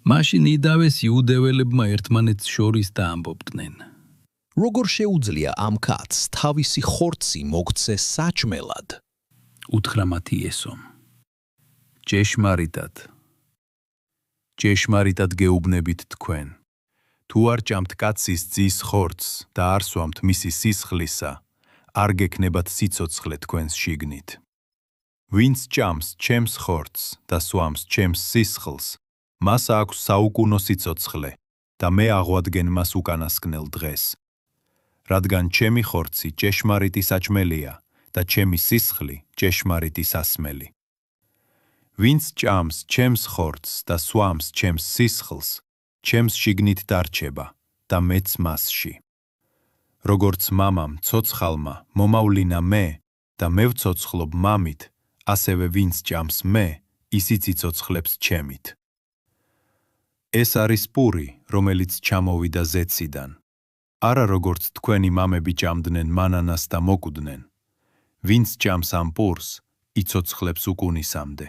მაშინ იდავეს იუდეველებმა ერთმანეთს შორის და ამბობდნენ. როგორ შეუძლია ამ კაცს თავისი ხორცი მოგცე საჭმელად? უთხრა მათ იესომ. ჭეშმარიტად გეუბნებით თქვენ. თუ არ ჭამთ კაცის ძის ხორცს და არ სვამთ მისი სისხლისა, არ გექნებათ სიცოცხლე თქვენს შიგნით. ვინც ჭამს ჩემს ხორცს და სვამს ჩემს სისხლს, მას აქვს საუკუნო სიცოცხლე და მე აღვადგენ მას უკანასკნელ დღეს. რადგან ჩემი ხორცი ჭეშმარიტი საჭმელია და ჩემი სისხლი ჭეშმარიტი სასმელი. ვინც ჭამს ჩემს ხორცს და სვამს ჩემს სისხლს, ჩემს შიგნით დარჩება და მეც მასში. როგორც მამამ ცოცხალმა მომავლინა მე და მე ვცოცხლობ მამით, ასევე ვინც ჭამს მე, ისიც იცოცხლებს ჩემით. ეს არის პური, რომელიც ჩამოვიდა ზეციდან. არა როგორც თქვენი მამები ჭამდნენ მანანას და მოკვდნენ. ვინც ჭამს ამ პურს, იცოცხლებს უკუნისამდე.